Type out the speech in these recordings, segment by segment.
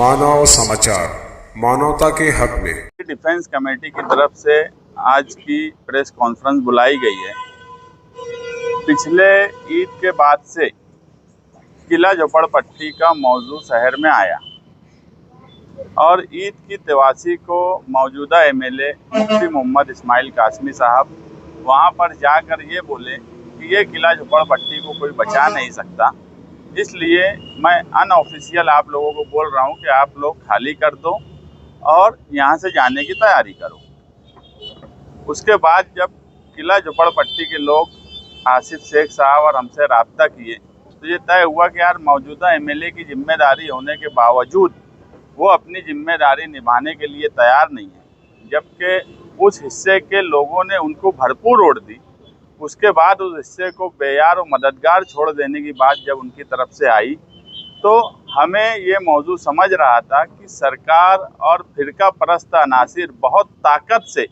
मानव समाचार, मानवता के हक में। डिफेंस कमेटी की तरफ से आज की प्रेस कॉन्फ्रेंस बुलाई गई है। पिछले ईद के बाद से किला झोपड़पट्टी का मौजू शहर में आया और ईद की त्योहासी को मौजूदा एमएलए मुफ्ती मोहम्मद इस्माइल कासमी साहब वहां पर जाकर ये बोले कि ये किला झोपड़पट्टी को कोई बचा नहीं सकता, इसलिए मैं अनऑफिशियल आप लोगों को बोल रहा हूँ कि आप लोग खाली कर दो और यहाँ से जाने की तैयारी करो। उसके बाद जब किला झोपड़पट्टी के लोग आसिफ शेख साहब और हमसे रब्ता किए तो ये तय हुआ कि यार मौजूदा एमएलए की जिम्मेदारी होने के बावजूद वो अपनी जिम्मेदारी निभाने के लिए तैयार नहीं है, जबकि उस हिस्से के लोगों ने उनको भरपूर वोट दी। उसके बाद उस हिस्से को बेयार और मददगार छोड़ देने की बात जब उनकी तरफ से आई तो हमें ये मौजू समझ रहा था कि सरकार और फिरका परस्त अनासिर बहुत ताकत से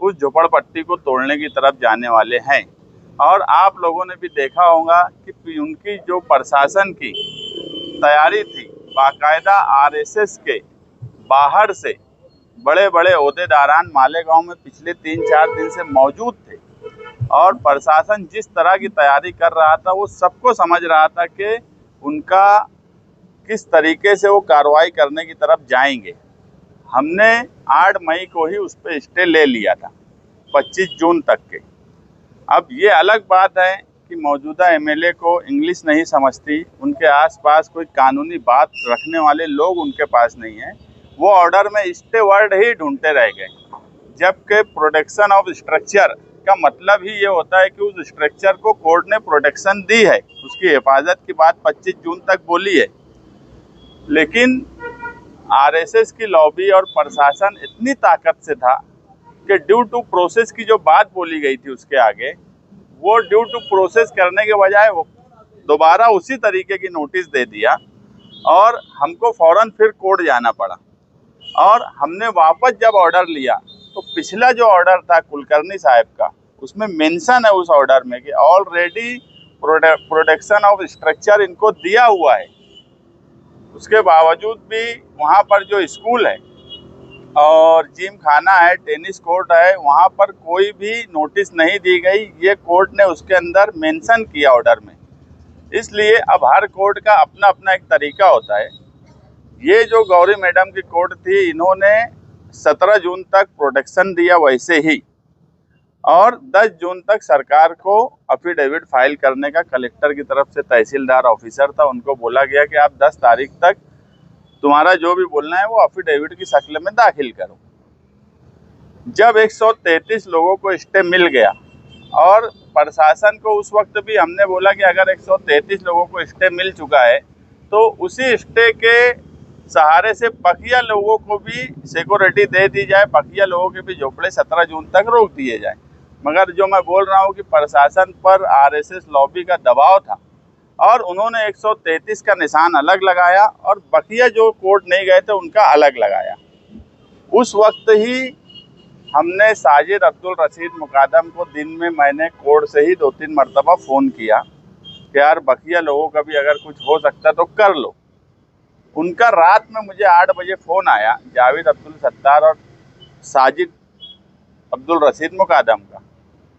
उस झोपड़पट्टी को तोड़ने की तरफ जाने वाले हैं। और आप लोगों ने भी देखा होगा कि उनकी जो प्रशासन की तैयारी थी, बाकायदा आरएसएस के बाहर से बड़े बड़े ओहदेदारान मालेगांव में पिछले 3-4 दिन से मौजूद थे और प्रशासन जिस तरह की तैयारी कर रहा था वो सबको समझ रहा था कि उनका किस तरीके से वो कार्रवाई करने की तरफ जाएंगे। हमने 8 मई को ही उस पर स्टे ले लिया था 25 जून तक के। अब ये अलग बात है कि मौजूदा एमएलए को इंग्लिश नहीं समझती, उनके आसपास कोई कानूनी बात रखने वाले लोग उनके पास नहीं है, वो ऑर्डर में स्टे वर्ड ही ढूंढते रह गए। जबकि प्रोटेक्शन ऑफ स्ट्रक्चर का मतलब ही ये होता है कि उस स्ट्रक्चर को कोर्ट ने प्रोटेक्शन दी है, उसकी हिफाजत की बात 25 जून तक बोली है। लेकिन आरएसएस की लॉबी और प्रशासन इतनी ताकत से था कि ड्यू टू प्रोसेस की जो बात बोली गई थी उसके आगे वो ड्यू टू प्रोसेस करने के बजाय वो दोबारा उसी तरीके की नोटिस दे दिया और हमको फौरन फिर कोर्ट जाना पड़ा। और हमने वापस जब ऑर्डर लिया तो पिछला जो ऑर्डर था कुलकर्णी साहब का, उसमें मेंशन है उस ऑर्डर में कि ऑलरेडी प्रोटेक्शन ऑफ स्ट्रक्चर इनको दिया हुआ है। उसके बावजूद भी वहाँ पर जो स्कूल है और जिम खाना है, टेनिस कोर्ट है, वहाँ पर कोई भी नोटिस नहीं दी गई। ये कोर्ट ने उसके अंदर मेंशन किया ऑर्डर में। इसलिए अब हर कोर्ट का अपना अपना एक तरीका होता है। ये जो गौरी मैडम की कोर्ट थी, इन्होंने 17 जून तक प्रोटेक्शन दिया वैसे ही और 10 जून तक सरकार को अफिडेविट फाइल करने का कलेक्टर की तरफ से तहसीलदार ऑफिसर था, उनको बोला गया कि आप 10 तारीख तक तुम्हारा जो भी बोलना है वो अफिडेविट की शक्ल में दाखिल करो। जब 133 लोगों को स्टे मिल गया और प्रशासन को उस वक्त भी हमने बोला कि अगर 133 लोगों को स्टे मिल चुका है तो उसी स्टे के सहारे से बकिया लोगों को भी सिक्योरिटी दे दी जाए, बकिया लोगों के भी झोपड़े 17 जून तक रोक दिए जाए। मगर जो मैं बोल रहा हूँ कि प्रशासन पर आरएसएस लॉबी का दबाव था और उन्होंने 133 का निशान अलग लगाया और बकिया जो कोर्ट नहीं गए थे उनका अलग लगाया। उस वक्त ही हमने साजिद अब्दुल रशीद मुकादम को दिन में मैंने कोर्ट से ही 2-3 मरतबा फ़ोन किया कि यार बकिया लोगों का भी अगर कुछ हो सकता तो कर लो। उनका रात में मुझे 8 बजे फ़ोन आया, जावेद अब्दुल सत्तार और साजिद अब्दुल रशीद मुकादम का।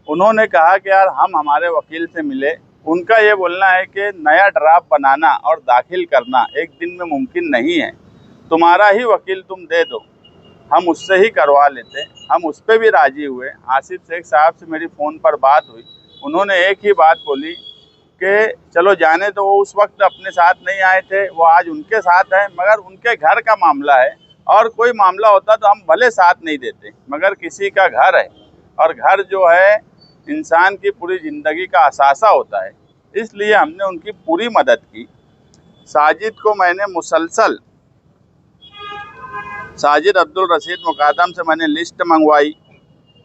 उन्होंने कहा कि यार हम हमारे वकील से मिले, उनका ये बोलना है कि नया ड्राफ्ट बनाना और दाखिल करना एक दिन में मुमकिन नहीं है, तुम्हारा ही वकील तुम दे दो, हम उससे ही करवा लेते। हम उस पर भी राज़ी हुए। आसिफ शेख साहब से मेरी फ़ोन पर बात हुई, उन्होंने एक ही बात बोली कि चलो जाने तो, वो उस वक्त अपने साथ नहीं आए थे, वो आज उनके साथ हैं, मगर उनके घर का मामला है और कोई मामला होता तो हम भले साथ नहीं देते, मगर किसी का घर है और घर जो है इंसान की पूरी ज़िंदगी का असासा होता है, इसलिए हमने उनकी पूरी मदद की। साजिद को मैंने मुसलसल, साजिद अब्दुल रशीद मुकादम से मैंने लिस्ट मंगवाई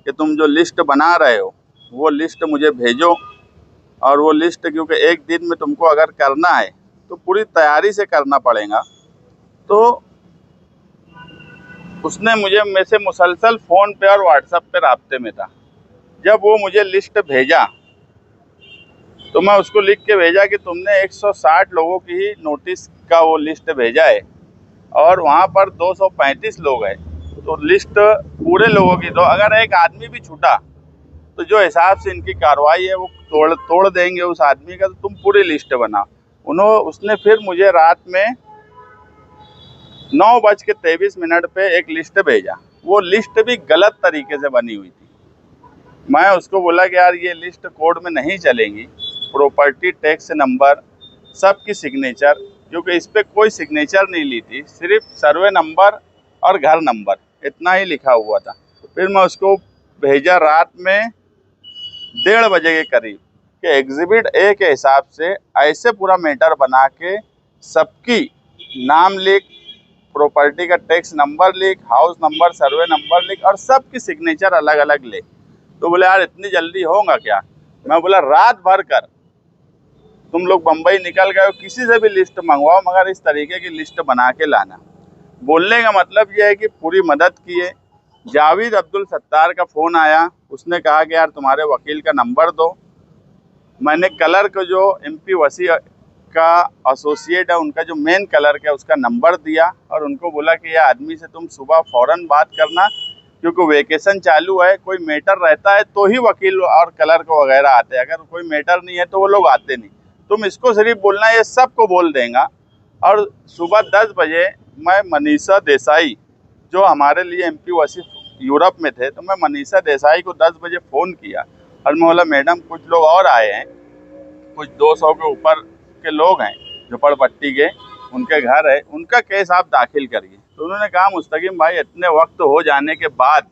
कि तुम जो लिस्ट बना रहे हो वो लिस्ट मुझे भेजो, और वो लिस्ट क्योंकि एक दिन में तुमको अगर करना है तो पूरी तैयारी से करना पड़ेगा। तो उसने मेरे से मुसलसल फ़ोन पे और व्हाट्सएप पे राब्ते में था। जब वो मुझे लिस्ट भेजा तो मैं उसको लिख के भेजा कि तुमने 160 लोगों की ही नोटिस का वो लिस्ट भेजा है और वहाँ पर 235 लोग हैं, तो लिस्ट पूरे लोगों की, तो अगर एक आदमी भी छूटा तो जो हिसाब से इनकी कार्रवाई है वो तोड़ देंगे उस आदमी का, तो तुम पूरी लिस्ट बनाओ। उसने फिर मुझे रात में 9:23 पे एक लिस्ट भेजा। वो लिस्ट भी गलत तरीके से बनी हुई थी। मैं उसको बोला कि यार ये लिस्ट कोर्ट में नहीं चलेंगी, प्रॉपर्टी टैक्स नंबर, सबकी सिग्नेचर, क्योंकि इस पर कोई सिग्नेचर नहीं ली थी, सिर्फ सर्वे नंबर और घर नंबर इतना ही लिखा हुआ था। फिर मैं उसको भेजा रात में 1:30 बजे के करीब कि एग्जिबिट ए के हिसाब से ऐसे पूरा मैटर बना के सबकी नाम लिख, प्रॉपर्टी का टैक्स नंबर लिख, हाउस नंबर, सर्वे नंबर लिख और सबकी सिग्नेचर अलग अलग ले। तो बोले यार इतनी जल्दी होगा क्या? मैं बोला रात भर कर, तुम लोग बम्बई निकल गए हो, किसी से भी लिस्ट मंगवाओ मगर इस तरीके की लिस्ट बना के लाना। बोलने का मतलब यह है कि पूरी मदद किए। जावेद अब्दुल सत्तार का फ़ोन आया, उसने कहा कि यार तुम्हारे वकील का नंबर दो। मैंने क्लर्क जो MP वसी का एसोसिएट है, उनका जो मेन क्लर्क है, उसका नंबर दिया और उनको बोला कि यह आदमी से तुम सुबह फ़ौरन बात करना, क्योंकि वेकेशन चालू है, कोई मैटर रहता है तो ही वकील और क्लर्क वगैरह आते हैं, अगर कोई मैटर नहीं है तो वो लोग आते नहीं। तुम इसको सिर्फ बोलना, ये सबको बोल देगा। और सुबह 10 बजे मैं मनीषा देसाई, जो हमारे लिए MP वसी यूरोप में थे, तो मैं मनीषा देसाई को 10 बजे फ़ोन किया और मैं बोला मैडम कुछ लोग और आए हैं, कुछ 200 के ऊपर के लोग हैं झोपड़पट्टी के, उनके घर है, उनका केस आप दाखिल करिए। तो उन्होंने कहा मुस्तकीम भाई इतने वक्त हो जाने के बाद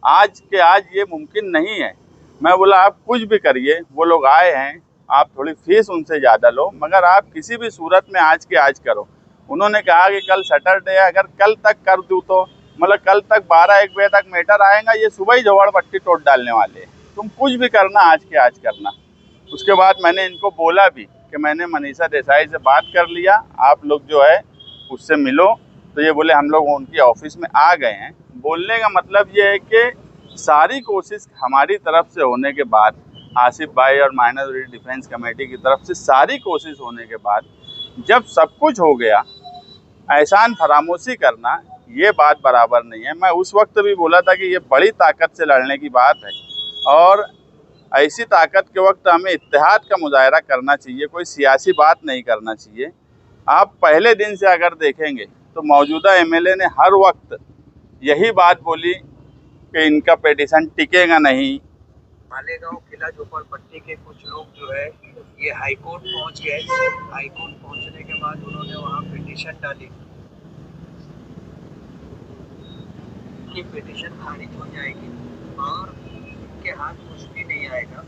आज के आज ये मुमकिन नहीं है। मैं बोला आप कुछ भी करिए, वो लोग आए हैं, आप थोड़ी फीस उनसे ज़्यादा लो मगर आप किसी भी सूरत में आज के आज करो। उन्होंने कहा कि कल सैटरडे है, अगर कल तक कर दूँ तो मतलब कल तक 12-1 बजे तक मैटर आएगा, ये सुबह ही झोपड़पट्टी तोड़ डालने वाले हैं, तुम कुछ भी करना आज के आज करना। उसके बाद मैंने इनको बोला भी कि मैंने मनीषा देसाई से बात कर लिया, आप लोग जो है उससे मिलो। तो ये बोले हम लोग उनकी ऑफिस में आ गए हैं। बोलने का मतलब ये है कि सारी कोशिश हमारी तरफ से होने के बाद, आसिफ भाई और माइनॉरिटी डिफेंस कमेटी की तरफ से सारी कोशिश होने के बाद, जब सब कुछ हो गया, एहसान फरामोशी करना ये बात बराबर नहीं है। मैं उस वक्त भी बोला था कि ये बड़ी ताकत से लड़ने की बात है और ऐसी ताकत के वक्त हमें इत्तेहाद का मुजाहरा करना चाहिए, कोई सियासी बात नहीं करना चाहिए। आप पहले दिन से अगर देखेंगे तो मौजूदा MLA ने हर वक्त यही बात बोली कि इनका पिटीशन टिकेगा नहीं। मालेगांव किला झोपड़पट्टी के कुछ लोग जो है ये हाईकोर्ट पहुंच गए। हाईकोर्ट पहुंचने के बाद उन्होंने वहां पिटीशन डाली कि पिटीशन खारिज हो जाएगी और उनके हाथ कुछ भी नहीं आएगा।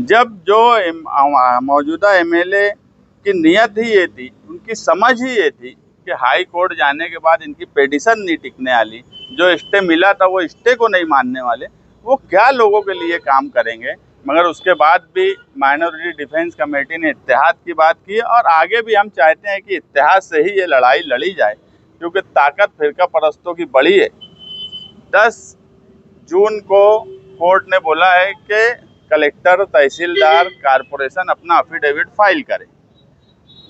जब जो मौजूदा MLA की नीयत ही ये थी, उनकी समझ ही ये थी कि हाई कोर्ट जाने के बाद इनकी पिटीशन नहीं टिकने वाली, जो स्टे मिला था वो स्टे को नहीं मानने वाले, वो क्या लोगों के लिए काम करेंगे। मगर उसके बाद भी माइनॉरिटी डिफेंस कमेटी ने इत्तेहाद की बात की और आगे भी हम चाहते हैं कि इत्तेहाद से ही ये लड़ाई लड़ी जाए, क्योंकि ताकत फिरका परस्तों की बड़ी है। 10 जून को कोर्ट ने बोला है कि कलेक्टर, तहसीलदार, कारपोरेशन अपना अफिडेविट फाइल करे।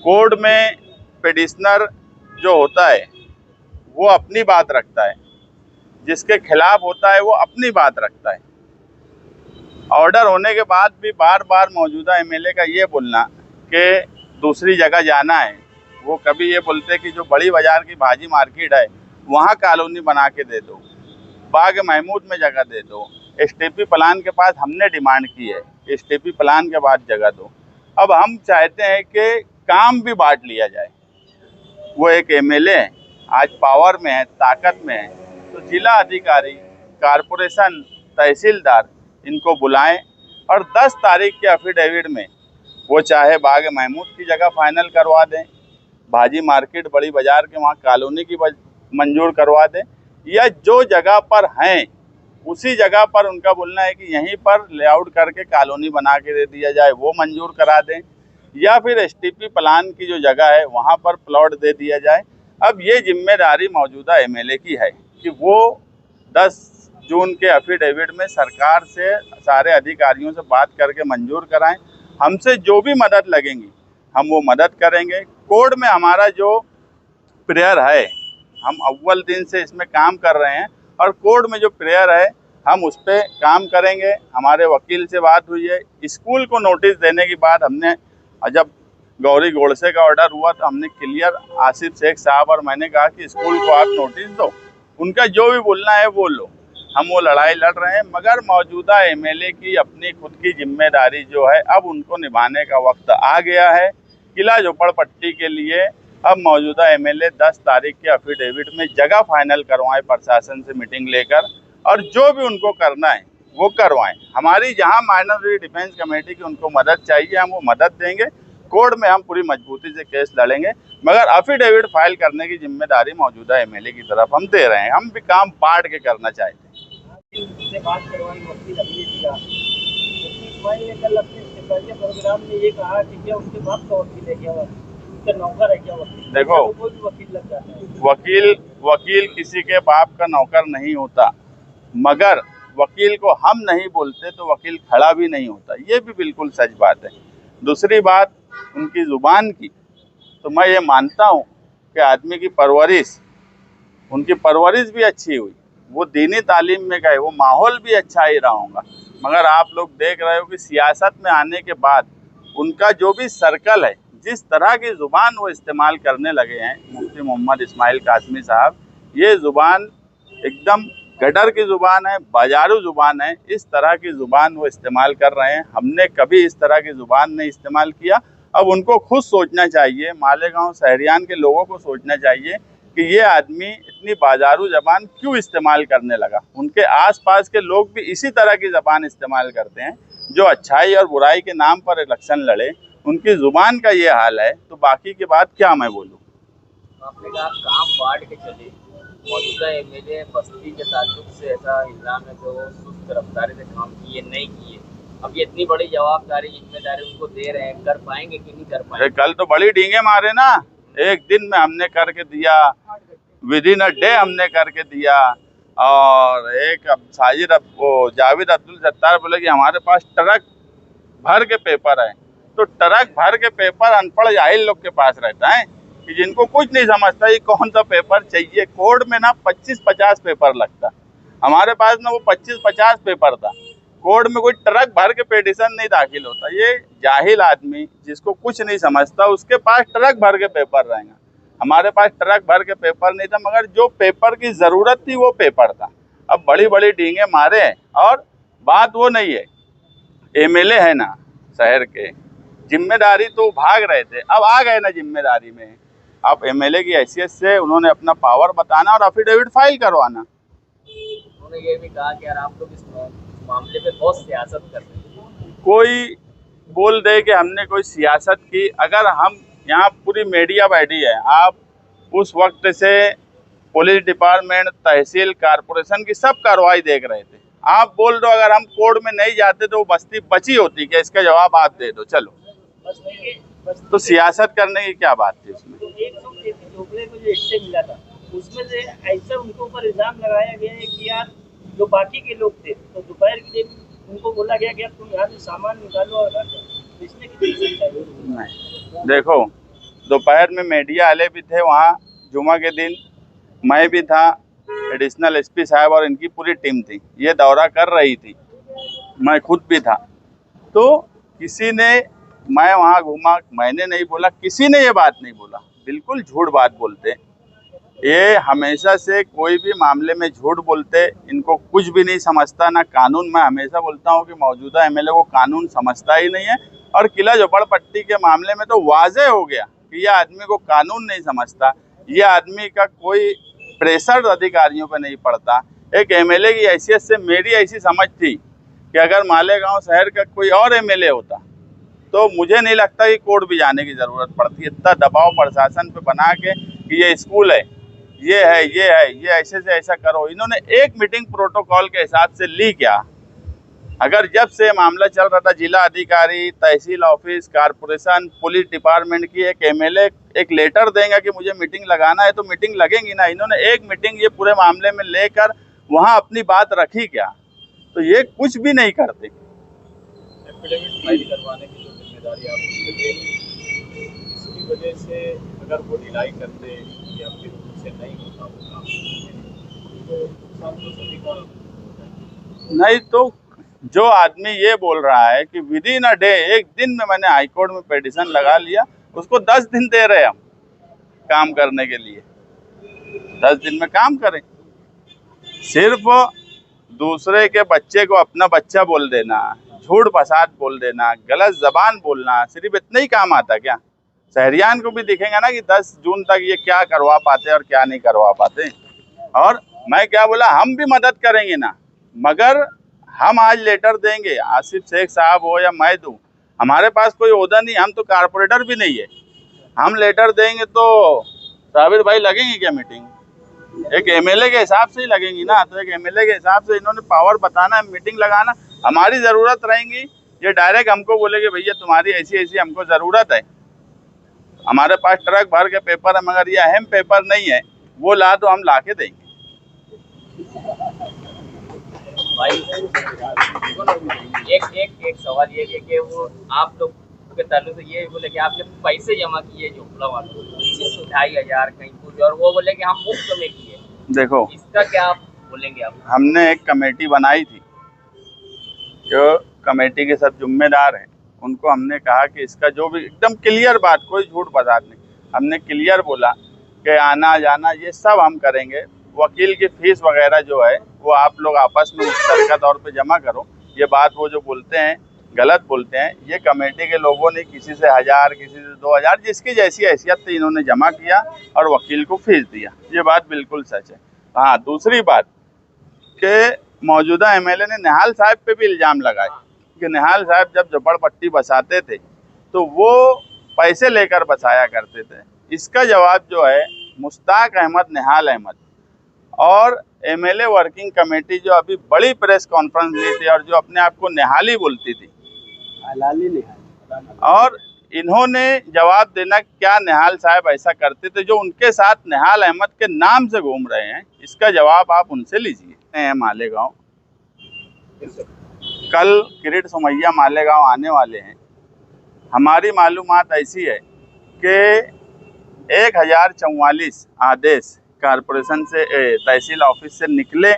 कोर्ट में पिटिशनर जो होता है वो अपनी बात रखता है, जिसके खिलाफ होता है वो अपनी बात रखता है। ऑर्डर होने के बाद भी बार बार मौजूदा MLA का ये बोलना कि दूसरी जगह जाना है, वो कभी ये बोलते कि जो बड़ी बाज़ार की भाजी मार्केट है वहाँ कॉलोनी बना के दे दो, बाग महमूद में जगह दे दो, STP प्लान के पास हमने डिमांड की है STP प्लान के बाद जगह दो। अब हम चाहते हैं कि काम भी बांट लिया जाए। वो एक MLA है, आज पावर में है, ताकत में है, तो जिला अधिकारी, कारपोरेशन, तहसीलदार इनको बुलाएं और 10 तारीख के अफिडेविट में वो चाहे बाग महमूद की जगह फाइनल करवा दें, भाजी मार्केट बड़ी बाज़ार के वहाँ कॉलोनी की मंजूर करवा दें, या जो जगह पर हैं उसी जगह पर उनका बोलना है कि यहीं पर लेआउट करके कॉलोनी बना के दे दिया जाए, वो मंजूर करा दें, या फिर STP प्लान की जो जगह है वहाँ पर प्लॉट दे दिया जाए। अब ये जिम्मेदारी मौजूदा MLA की है कि वो 10 जून के अफिडेविट में सरकार से, सारे अधिकारियों से बात करके मंजूर कराएं। हमसे जो भी मदद लगेंगी हम वो मदद करेंगे। कोर्ट में हमारा जो प्रेयर है, हम अव्वल दिन से इसमें काम कर रहे हैं और कोर्ट में जो प्रेयर है हम उस पर काम करेंगे। हमारे वकील से बात हुई है, स्कूल को नोटिस देने के बाद हमने, जब गौरी गोडसे का ऑर्डर हुआ तो हमने क्लियर आसिफ शेख साहब और मैंने कहा कि स्कूल को आप नोटिस दो, उनका जो भी बोलना है वो लो, हम वो लड़ाई लड़ रहे हैं। मगर मौजूदा एमएलए की अपनी खुद की जिम्मेदारी जो है अब उनको निभाने का वक्त आ गया है। किला झोपड़पट्टी के लिए अब मौजूदा एमएलए 10 तारीख के अफिडेविट में जगह फाइनल करवाएं प्रशासन से मीटिंग लेकर, और जो भी उनको करना है वो करवाएं। हमारी जहां माइनॉरिटी डिफेंस कमेटी की उनको मदद चाहिए हम वो मदद देंगे, कोर्ट में हम पूरी मजबूती से केस लड़ेंगे, मगर अफिडेविट फाइल करने की जिम्मेदारी मौजूदा एमएलए की तरफ हम दे रहे हैं। हम भी काम बांट के करना चाहते हैं। से बात करवाई वकील अभी दिया, इस्माइल ने कल अपने पहले प्रोग्राम में ये कहा कि क्या उनके बाप का वकील है, क्या उनका नौकर है, क्या वकील? देखो, कोई भी वकील लग जाता है। वकील किसी के बाप का नौकर नहीं होता, मगर वकील को हम नहीं बोलते तो वकील खड़ा भी नहीं होता, ये भी बिल्कुल सच बात है। दूसरी बात उनकी ज़ुबान की, तो मैं ये मानता हूँ कि आदमी की परवरिश, उनकी परवरिश भी अच्छी हुई, वो दीनी तालीम में गए, वो माहौल भी अच्छा ही रहा होगा। मगर आप लोग देख रहे हो कि सियासत में आने के बाद उनका जो भी सर्कल है, जिस तरह की ज़ुबान वो इस्तेमाल करने लगे हैं, मुफ्ती मोहम्मद इस्माइल कासमी साहब, ये ज़ुबान एकदम गटर की ज़ुबान है, बाजारू ज़ुबान है। इस तरह की ज़ुबान वो इस्तेमाल कर रहे हैं, हमने कभी इस तरह की ज़ुबान नहीं इस्तेमाल किया। अब उनको खुद सोचना चाहिए, मालेगांव शहरियान के लोगों को सोचना चाहिए कि ये आदमी इतनी बाजारू ज़बान क्यों इस्तेमाल करने लगा। उनके आसपास के लोग भी इसी तरह की ज़बान इस्तेमाल करते हैं, जो अच्छाई और बुराई के नाम पर इलेक्शन लड़े, उनकी ज़ुबान का ये हाल है, तो बाकी की बात क्या मैं बोलूँ। आपने कहा काम बांट के चले, मौजूदा एमएलए बस्ती के ताल्लुक से ऐसा इल्जाम है कि वो सुस्त रफ्तारी से काम किए नहीं किए, अब ये इतनी बड़ी जवाबदारी जिम्मेदारी उनको दे रहे हैं, कर पाएंगे कि नहीं कर पाएंगे? कल तो बड़ी डींगे मारे ना, एक दिन में हमने करके दिया, विद इन अ डे हमने करके दिया। और एक जावेद अब्दुल सत्तार बोले कि हमारे पास ट्रक भर के पेपर है, तो ट्रक भर के पेपर अनपढ़ जाहिल लोग के पास रहता है कि जिनको कुछ नहीं समझता ये कौन सा पेपर चाहिए। कोर्ट में ना 25-50 पेपर लगता, हमारे पास ना वो 25-50 पेपर था। कोर्ट में कोई ट्रक भर के पिटीशन नहीं दाखिल होता। ये जाहिल आदमी जिसको कुछ नहीं समझता उसके पास ट्रक भर के पेपर रहेगा, हमारे पास ट्रक भर के पेपर नहीं था, मगर जो पेपर की ज़रूरत थी वो पेपर था। अब बड़ी बड़ी डींगे मारे हैं, और बात वो नहीं है, एमएलए है ना शहर के, जिम्मेदारी तो भाग रहे थे, अब आ गए ना जिम्मेदारी में। अब एमएलए की हैसियत से उन्होंने अपना पावर बताना और अफिडेविट फाइल करवाना। उन्होंने ये भी कहा कि यार आप लोग इस मामले पे बहुत सियासत कर रहे हैं। कोई बोल दे कि हमने कोई सियासत की, अगर हम यहाँ पूरी मीडिया बैठी है, आप उस वक्त से पुलिस डिपार्टमेंट, तहसील, कारपोरेशन की सब कार्रवाई देख रहे थे। आप बोल दो अगर हम कोर्ट में नहीं जाते तो वो बस्ती बची होती, क्या इसका जवाब आप दे दो। चलो, तो सियासत करने की क्या बात थी उसमें? तो 133 झोपड़े को जो हिस्से मिला था उसमें से ऐसा उनके ऊपर इल्जाम लगाया गया है कि यार जो बाकी के लोग थे, तो दोपहर के दिन उनको बोला गया कि तुम यहाँ से सामान निकालो और रख दो, इसमें कितनी सच्चाई? नहीं, देखो, दोपहर में मीडिया वाले भी थे वहाँ, जुमा के दिन मैं भी था, एडिशनल एसपी साहब और इनकी पूरी टीम थी, ये दौरा कर रही थी, मैं खुद भी था। तो किसी ने, मैं वहाँ घूमा, मैंने नहीं बोला, किसी ने ये बात नहीं बोला, बिल्कुल झूठ बात बोलते ये, हमेशा से कोई भी मामले में झूठ बोलते, इनको कुछ भी नहीं समझता ना कानून। मैं हमेशा बोलता हूँ कि मौजूदा एमएलए को कानून समझता ही नहीं है, और किला झोपड़पट्टी के मामले में तो वाज़ेह हो गया कि यह आदमी को कानून नहीं समझता, यह आदमी का कोई प्रेशर अधिकारियों पर नहीं पड़ता। एक एमएलए की हैसियत से मेरी ऐसी समझ थी कि अगर मालेगांव शहर का कोई और एमएलए होता तो मुझे नहीं लगता कि कोर्ट भी जाने की ज़रूरत पड़ती। इतना दबाव प्रशासन पे बना के कि ये स्कूल है, ये है, ये ऐसे से ऐसा करो, इन्होंने एक मीटिंग प्रोटोकॉल के हिसाब से ली क्या? अगर जब से मामला चल रहा था, जिला अधिकारी, तहसील ऑफिस, कारपोरेशन, पुलिस डिपार्टमेंट की एक एमएलए एक लेटर देंगे कि मुझे मीटिंग लगाना है, तो मीटिंग लगेगी ना। इन्होंने एक मीटिंग ये पूरे मामले में लेकर वहाँ अपनी बात रखी क्या? तो ये कुछ भी नहीं करते। एफिडेविट फाइल करवाने की जो जिम्मेदारी आप उसको दे रहे हैं, इसकी वजह से अगर लेकर वो ढिलाई करते या फिर उनसे नहीं होता वो काम, तो नुकसान तो सभी का होता है। नहीं तो जो आदमी ये बोल रहा है कि विद इन अ डे, एक दिन में मैंने हाई कोर्ट में पिटीशन लगा लिया, उसको 10 दिन दे रहे हम काम करने के लिए। 10 दिन में काम करें। सिर्फ दूसरे के बच्चे को अपना बच्चा बोल देना, झूठ फसाद बोल देना, गलत जबान बोलना, सिर्फ इतना ही काम आता क्या? शहरियान को भी दिखेगा ना कि 10 जून तक ये क्या करवा पाते और क्या नहीं करवा पाते। और मैं क्या बोला, हम भी मदद करेंगे ना, मगर हम आज लेटर देंगे, आसिफ शेख साहब हो या मैं दूं, हमारे पास कोई ओहदा नहीं, हम तो कारपोरेटर भी नहीं है। हम लेटर देंगे तो साबिर भाई लगेंगे क्या मीटिंग? एक एमएलए के हिसाब से ही लगेंगी ना। तो एक एमएलए के हिसाब से इन्होंने पावर बताना है, मीटिंग लगाना, हमारी ज़रूरत रहेंगी। ये डायरेक्ट हमको बोलेंगे भैया तुम्हारी ऐसी ऐसी हमको ज़रूरत है, हमारे पास ट्रक भर के पेपर है, मगर ये अहम पेपर नहीं है, वो ला दो, हम ला के देंगे। भाई एक सवाल ये है कि वो आप लोग के ताल्लुक से ये बोले कि आपने पैसे जमा किए झोपड़ा वालों 2,500 कहीं कुछ, और वो बोले कि हम मुफ्त में किए। देखो, इसका क्या आप बोलेंगे? आप हमने एक कमेटी बनाई थी, जो कमेटी के सब जिम्मेदार हैं, उनको हमने कहा कि इसका जो भी एकदम क्लियर बात, कोई झूठ बसात नहीं, हमने क्लियर बोला कि आना जाना ये सब हम करेंगे। वकील की फीस वगैरह जो है वो आप लोग आपस में मुश्तरका तौर पे जमा करो। ये बात वो जो बोलते हैं गलत बोलते हैं। ये कमेटी के लोगों ने किसी से 1000, किसी से 2000, जिसकी जैसी हैसियत थी इन्होंने जमा किया और वकील को फीस दिया। ये बात बिल्कुल सच है। हाँ, दूसरी बात कि मौजूदा एमएलए ने निहाल साहब पे भी इल्ज़ाम लगाए कि निहाल साहब जब झोपड़पट्टी बसाते थे तो वो पैसे लेकर बसाया करते थे। इसका जवाब जो है मुश्ताक अहमद, निहाल अहमद और एमएलए वर्किंग कमेटी जो अभी बड़ी प्रेस कॉन्फ्रेंस ली थी और जो अपने आप को निहाली बोलती थी, और इन्होंने जवाब देना क्या निहाल साहब ऐसा करते थे जो उनके साथ निहाल अहमद के नाम से घूम रहे हैं, इसका जवाब आप उनसे लीजिए। मालेगांव कल किरीट सोमैया मालेगांव आने वाले हैं। हमारी मालूमात ऐसी है कि 1044 आदेश कारपोरेशन से तहसील ऑफिस से निकले,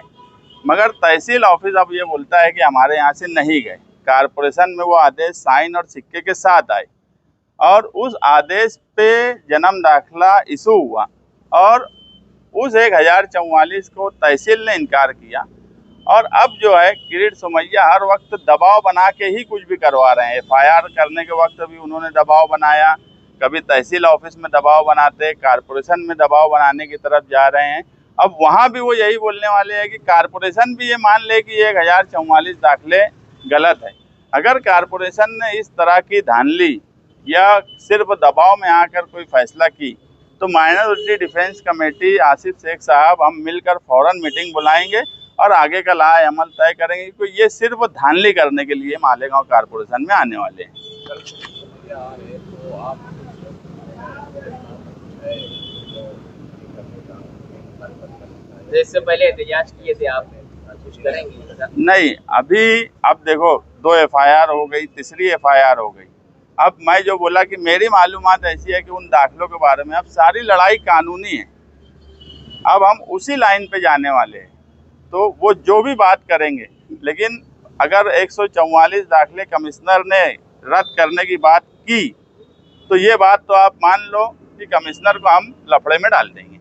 मगर तहसील ऑफिस अब ये बोलता है कि हमारे यहाँ से नहीं गए। कारपोरेशन में वो आदेश साइन और सिक्के के साथ आए और उस आदेश पे जन्म दाखिला इशू हुआ और उस 1044 को तहसील ने इनकार किया। और अब जो है किरीट सोमैया हर वक्त दबाव बना के ही कुछ भी करवा रहे हैं। एफआईआर करने के वक्त भी उन्होंने दबाव बनाया, कभी तहसील ऑफिस में दबाव बनाते, कारपोरेशन में दबाव बनाने की तरफ जा रहे हैं। अब वहाँ भी वो यही बोलने वाले हैं कि कारपोरेशन भी ये मान ले कि 1044 दाखिले गलत है। अगर कारपोरेशन ने इस तरह की धांधली या सिर्फ दबाव में आकर कोई फैसला की तो minority defence committee, Asif Shaikh साहब, हम मिलकर फ़ौरन मीटिंग बुलाएंगे और आगे का लाए अमल तय करेंगे। क्योंकि ये सिर्फ धांधली करने के लिए मालेगांव कारपोरेशन में आने वाले हैं। इससे पहले एहतजाज किए थे आप, कुछ करेंगे? नहीं, अभी अब देखो 2 एफआईआर हो गई, तीसरी एफआईआर हो गई। अब मैं जो बोला कि मेरी मालूमात ऐसी है कि उन दाखिलों के बारे में अब सारी लड़ाई कानूनी है। अब हम उसी लाइन पे जाने वाले हैं, तो वो जो भी बात करेंगे, लेकिन अगर 144 दाखिले कमिश्नर ने रद्द करने की बात की तो ये बात तो आप मान लो कि कमिश्नर को हम लफड़े में डाल देंगे।